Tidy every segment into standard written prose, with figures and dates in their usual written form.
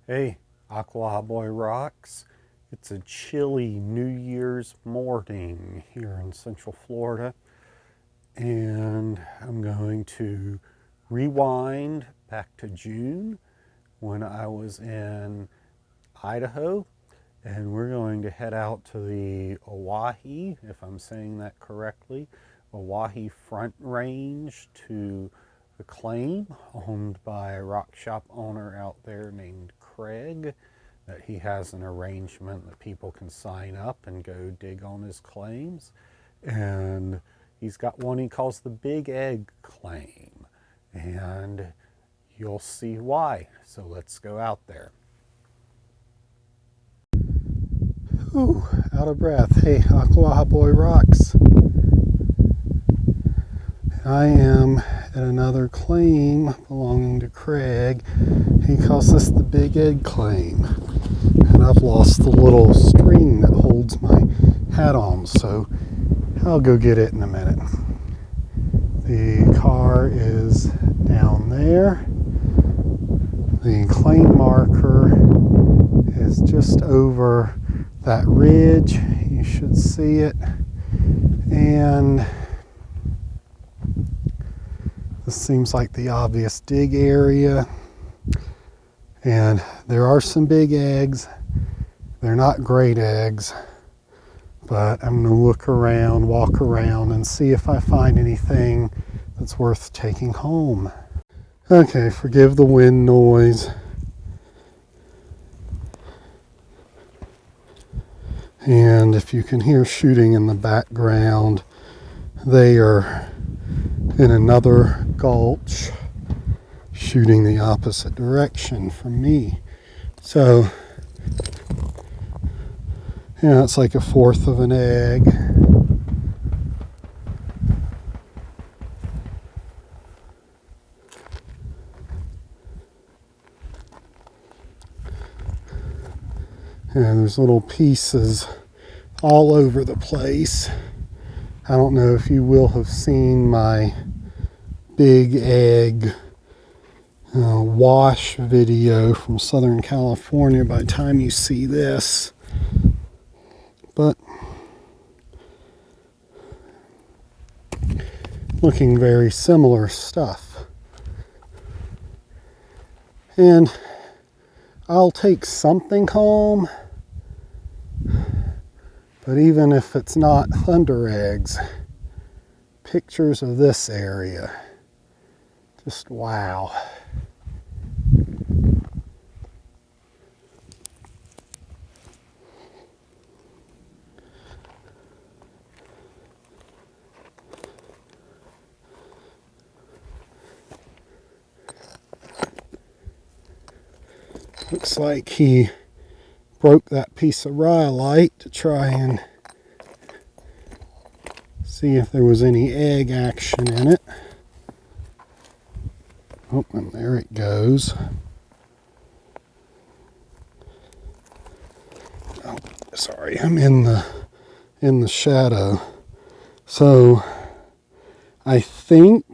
Hey, Ocklawahaboy Rocks. It's a chilly New Year's morning here in Central Florida, and I'm going to rewind back to June when I was in Idaho, and we're going to head out to the Oahe, if I'm saying that correctly, Oahe Front Range to the claim owned by a rock shop owner out there named Craig, that he has an arrangement that people can sign up and go dig on his claims. And he's got one he calls the Big Egg Claim. And you'll see why. So let's go out there. Ooh, out of breath. Hey, Ocklawahaboy Rocks. I am at another claim belonging to Craig. He calls this the Big Egg Claim. And I've lost the little string that holds my hat on, so I'll go get it in a minute. The car is down there. The claim marker is just over that ridge. You should see it. And this seems like the obvious dig area. And there are some big eggs. They're not great eggs, but I'm going to look around, walk around, and see if I find anything that's worth taking home. Okay, forgive the wind noise. And if you can hear shooting in the background, they are in another gulch shooting the opposite direction from me. So, yeah, it's like a fourth of an egg. And there's little pieces all over the place. I don't know if you will have seen my big egg wash video from Southern California by the time you see this. But looking very similar stuff. And I'll take something home. But even if it's not Thundereggs, pictures of this area, just wow. Looks like he broke that piece of rhyolite to try and see if there was any egg action in it. Oh, and there it goes. Oh, sorry, I'm in the shadow. So I think,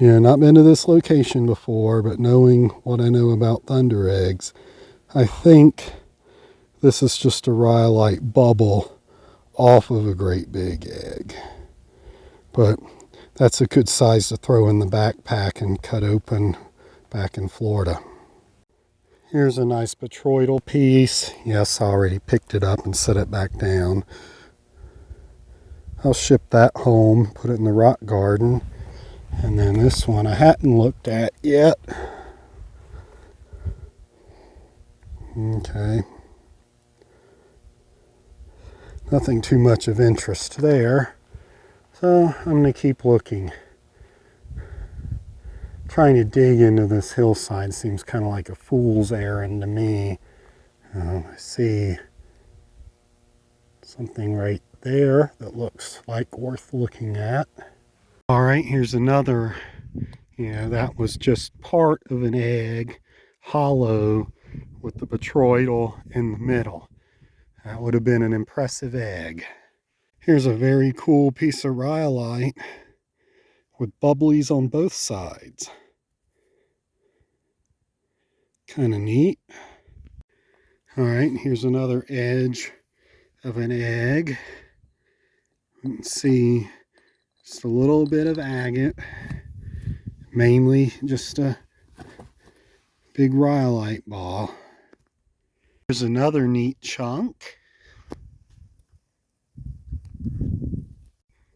yeah, not been to this location before, but knowing what I know about Thundereggs, I think this is just a rhyolite bubble off of a great big egg. But that's a good size to throw in the backpack and cut open back in Florida. Here's a nice botryoidal piece. Yes, I already picked it up and set it back down. I'll ship that home, put it in the rock garden. And then this one I hadn't looked at yet. Okay. Nothing too much of interest there. So I'm going to keep looking. Trying to dig into this hillside seems kind of like a fool's errand to me. I see something right there that looks like worth looking at. All right, here's another. Yeah, that was just part of an egg, hollow, with the botryoidal in the middle. That would have been an impressive egg. Here's a very cool piece of rhyolite with bubblies on both sides. Kind of neat. All right, here's another edge of an egg. You can see just a little bit of agate, mainly just a big rhyolite ball. Here's another neat chunk.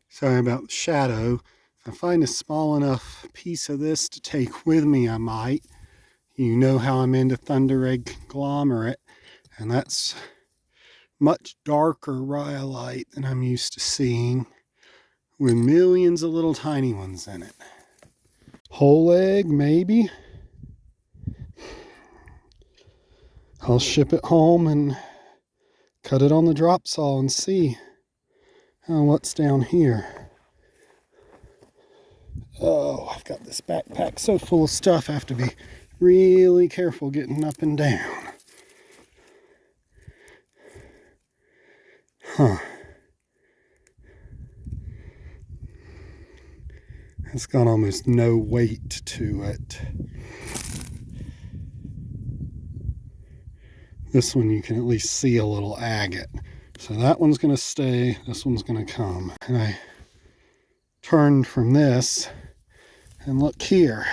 Sorry about the shadow. If I find a small enough piece of this to take with me, I might. You know how I'm into Thunderegg conglomerate, and that's much darker rhyolite than I'm used to seeing, with millions of little tiny ones in it. Whole egg, maybe. I'll ship it home and cut it on the drop saw and see what's down here. Oh, I've got this backpack so full of stuff, I have to be really careful getting up and down. Huh. It's got almost no weight to it. This one you can at least see a little agate. So that one's going to stay, this one's going to come. And I turned from this, and look here.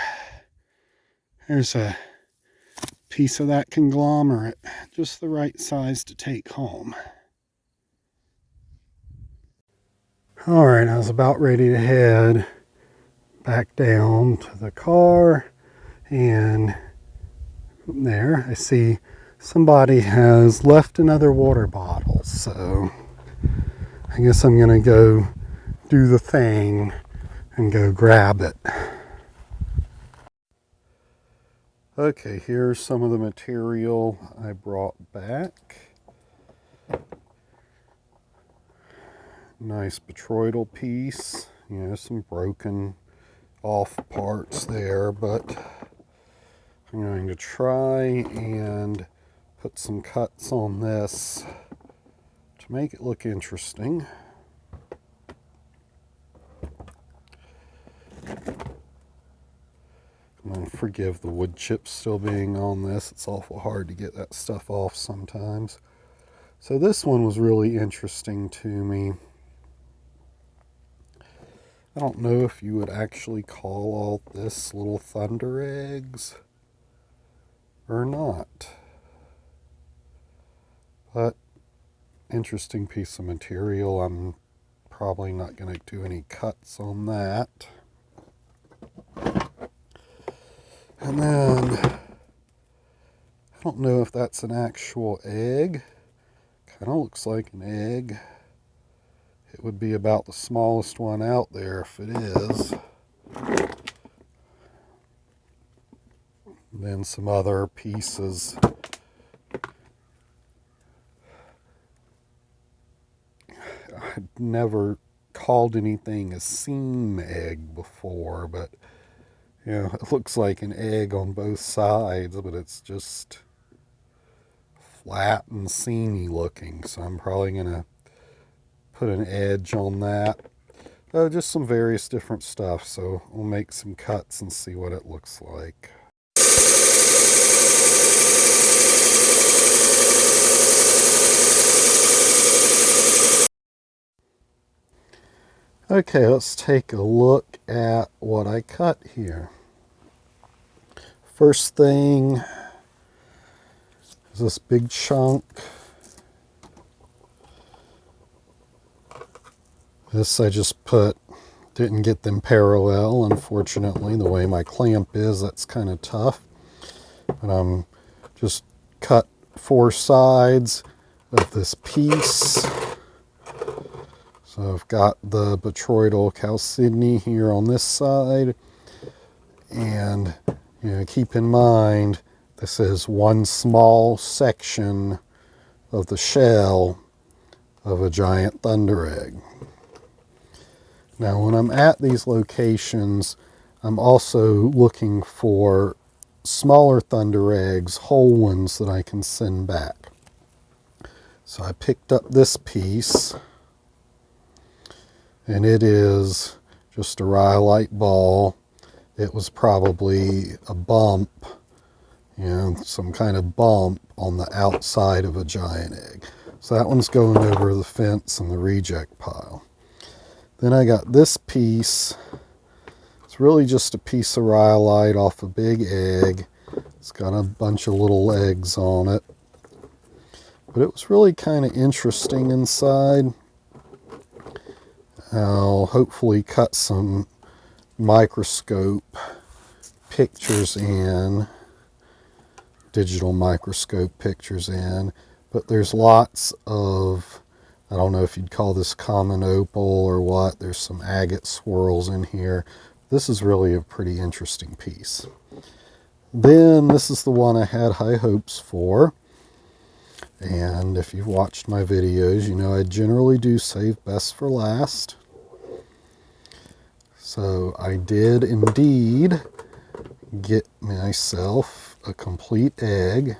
There's a piece of that conglomerate, just the right size to take home. All right, I was about ready to head back down to the car, and there I see somebody has left another water bottle, so I guess I'm gonna go do the thing and go grab it. Okay, here's some of the material I brought back. Nice botryoidal piece, you know, some broken off parts there, but I'm going to try and put some cuts on this to make it look interesting. And forgive the wood chips still being on this. It's awful hard to get that stuff off sometimes. So this one was really interesting to me. I don't know if you would actually call all this little Thundereggs or not. But interesting piece of material. I'm probably not going to do any cuts on that. And then, I don't know if that's an actual egg. Kind of looks like an egg. It would be about the smallest one out there if it is. Then some other pieces. I'd never called anything a seam egg before, but you know, it looks like an egg on both sides, but it's just flat and seamy looking. So I'm probably going to put an edge on that. Just some various different stuff. So we'll make some cuts and see what it looks like. Okay, let's take a look at what I cut here. First thing is this big chunk. This I just didn't get them parallel, unfortunately. The way my clamp is, that's kind of tough. But I'm just cut 4 sides of this piece. So I've got the botryoidal chalcedony here on this side. And you know, keep in mind, this is one small section of the shell of a giant Thunderegg. Now, when I'm at these locations, I'm also looking for smaller Thundereggs, whole ones that I can send back. So I picked up this piece, and it is just a rhyolite ball. It was probably a bump, and some kind of bump on the outside of a giant egg. So that one's going over the fence and the reject pile. Then I got this piece. It's really just a piece of rhyolite off a big egg. It's got a bunch of little eggs on it. But it was really kind of interesting inside. I'll hopefully cut some microscope pictures in, digital microscope pictures in, but there's lots of, I don't know if you'd call this common opal or what, there's some agate swirls in here. This is really a pretty interesting piece. Then this is the one I had high hopes for, and if you've watched my videos, you know I generally do save best for last. So I did indeed get myself a complete egg.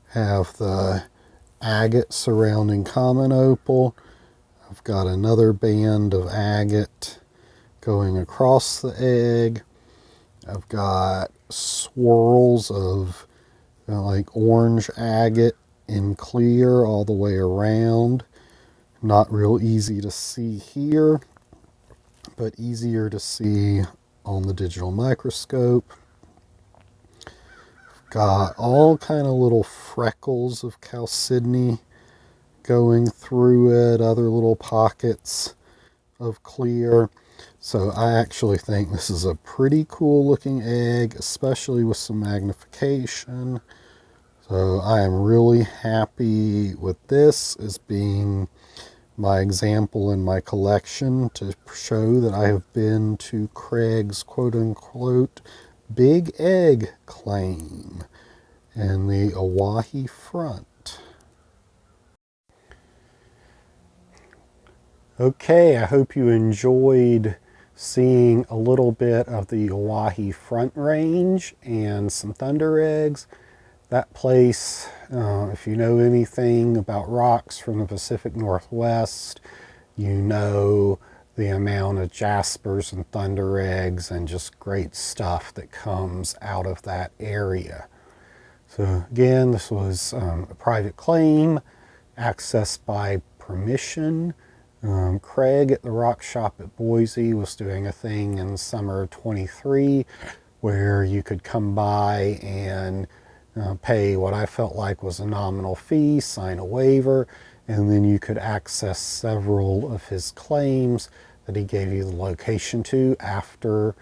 Have the agate surrounding common opal. I've got another band of agate going across the egg. I've got swirls of like orange agate in clear all the way around. Not real easy to see here, but easier to see on the digital microscope. Got all kind of little freckles of chalcedony going through it, other little pockets of clear. So I actually think this is a pretty cool looking egg, especially with some magnification. So I am really happy with this as being my example in my collection to show that I have been to Craig's quote-unquote big egg claim and the Oahe front. Okay, I hope you enjoyed seeing a little bit of the Oahe front range and some Thundereggs. That place, if you know anything about rocks from the Pacific Northwest, you know the amount of jaspers and Thundereggs and just great stuff that comes out of that area. So again, this was a private claim, accessed by permission. Craig at the rock shop at Boise was doing a thing in summer of 23 where you could come by and pay what I felt like was a nominal fee, sign a waiver, and then you could access several of his claims that he gave you the location to after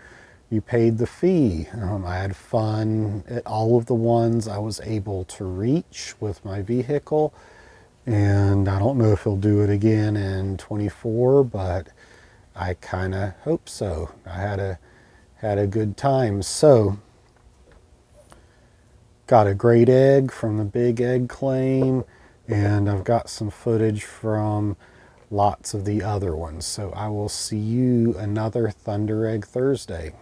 you paid the fee. I had fun at all of the ones I was able to reach with my vehicle, and I don't know if he'll do it again in 24, but I kind of hope so. I had a good time. So got a great egg from the big egg claim, and I've got some footage from lots of the other ones. So I will see you another Thunderegg Thursday.